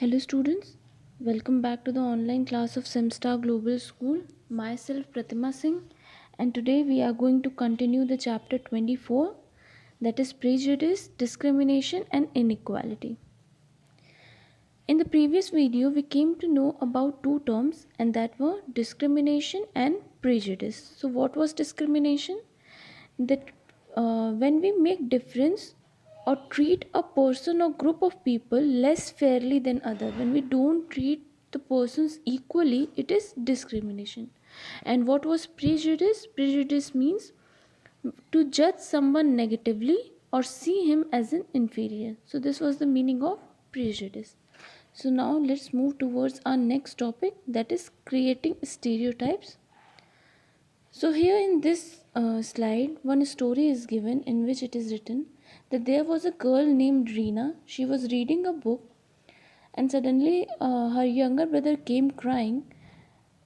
Hello students, welcome back to the online class of Semstar Global School. Myself Pratima Singh, and today we are going to continue the chapter 24, that is Prejudice, Discrimination and Inequality. In the previous video we came to know about two terms, and that were discrimination and prejudice. So what was discrimination? That when we make difference or treat a person or group of people less fairly than other, when we don't treat the persons equally, it is discrimination. And what was prejudice? Prejudice means to judge someone negatively or see him as an inferior. So this was the meaning of prejudice. So now let's move towards our next topic, that is creating stereotypes. So here in this slide, one story is given in which it is written that there was a girl named Reena. She was reading a book, and suddenly her younger brother came crying.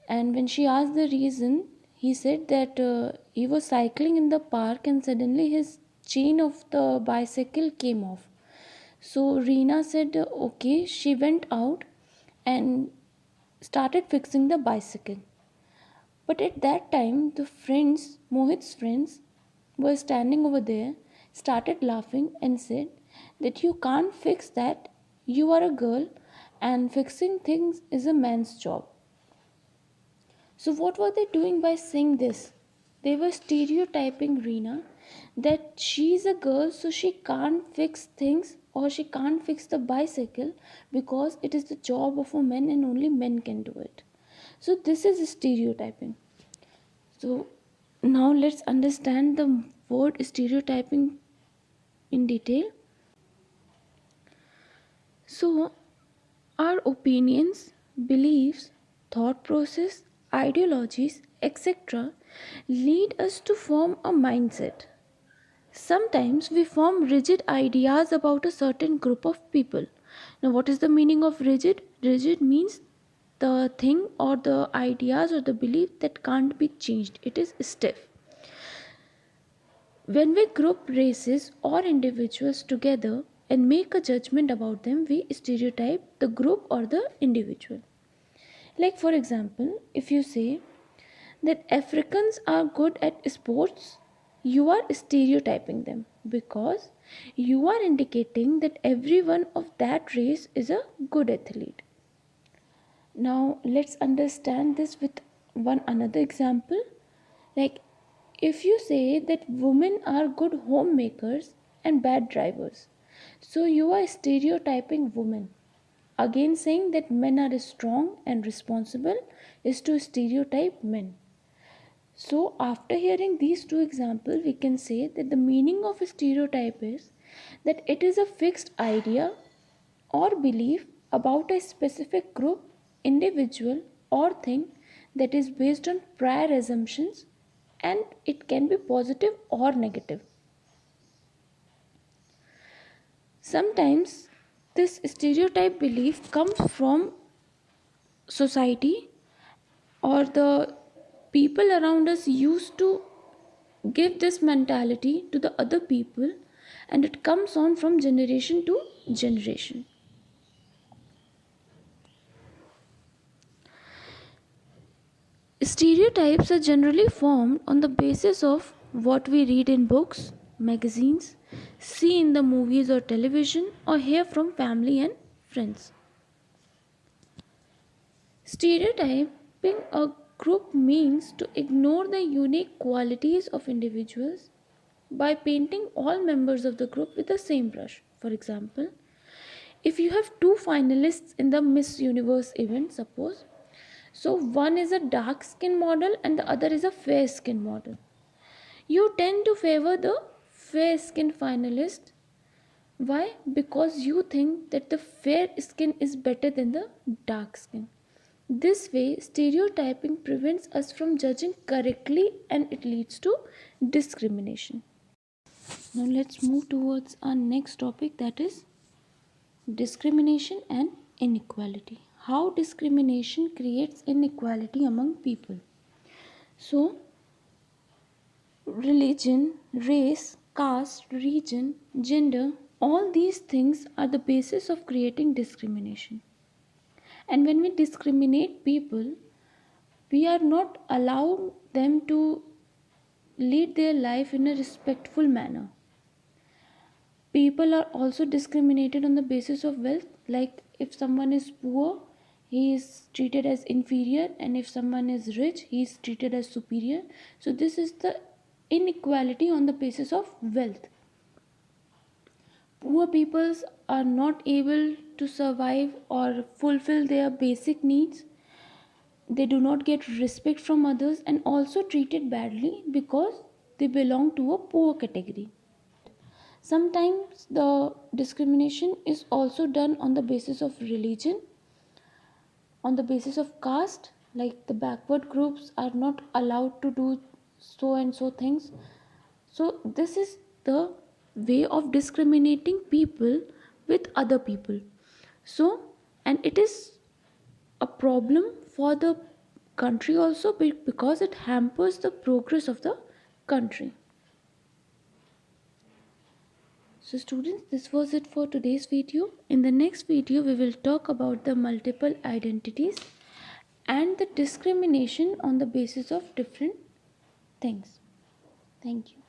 And when she asked the reason, he said that he was cycling in the park and suddenly his chain of the bicycle came off. So Reena said, okay. She went out and started fixing the bicycle. But at that time, the friends, Mohit's friends, were standing over there, started laughing and said that you can't fix that. You are a girl and fixing things is a man's job. So what were they doing by saying this? They were stereotyping Reena that she's a girl, so she can't fix things or she can't fix the bicycle because it is the job of a man and only men can do it. So this is stereotyping. So now let's understand the word stereotyping in detail. So our opinions, beliefs, thought process, ideologies, etc. lead us to form a mindset. Sometimes we form rigid ideas about a certain group of people. Now, what is the meaning of rigid? Rigid means the thing or the ideas or the belief that can't be changed. It is stiff. When we group races or individuals together and make a judgment about them, we stereotype the group or the individual. Like, for example, if you say that Africans are good at sports, you are stereotyping them because you are indicating that everyone of that race is a good athlete. Now, let's understand this with one another example. Like, if you say that women are good homemakers and bad drivers, so you are stereotyping women. Again, saying that men are strong and responsible is to stereotype men. So, after hearing these two examples, we can say that the meaning of a stereotype is that it is a fixed idea or belief about a specific group, individual, or thing that is based on prior assumptions, and it can be positive or negative. Sometimes this stereotype belief comes from society, or the people around us used to give this mentality to the other people, and it comes on from generation to generation. Stereotypes are generally formed on the basis of what we read in books, magazines, see in the movies or television, or hear from family and friends. Stereotyping a group means to ignore the unique qualities of individuals by painting all members of the group with the same brush. For example, if you have two finalists in the Miss Universe event, suppose, so one is a dark skin model and the other is a fair skin model. You tend to favor the fair skin finalist. Why? Because you think that the fair skin is better than the dark skin. This way, stereotyping prevents us from judging correctly and it leads to discrimination. Now let's move towards our next topic, that is discrimination and inequality. How discrimination creates inequality among people. So, religion, race, caste, region, gender, all these things are the basis of creating discrimination. And when we discriminate people, we are not allowing them to lead their life in a respectful manner. People are also discriminated on the basis of wealth, like if someone is poor, he is treated as inferior, and if someone is rich, he is treated as superior. So this is the inequality on the basis of wealth. Poor peoples are not able to survive or fulfill their basic needs. They do not get respect from others and also treated badly because they belong to a poor category. Sometimes the discrimination is also done on the basis of religion, on the basis of caste, like the backward groups are not allowed to do so and so things. So, this is the way of discriminating people with other people. So, and it is a problem for the country also because it hampers the progress of the country. So students, this was it for today's video. In the next video, we will talk about the multiple identities and the discrimination on the basis of different things. Thank you.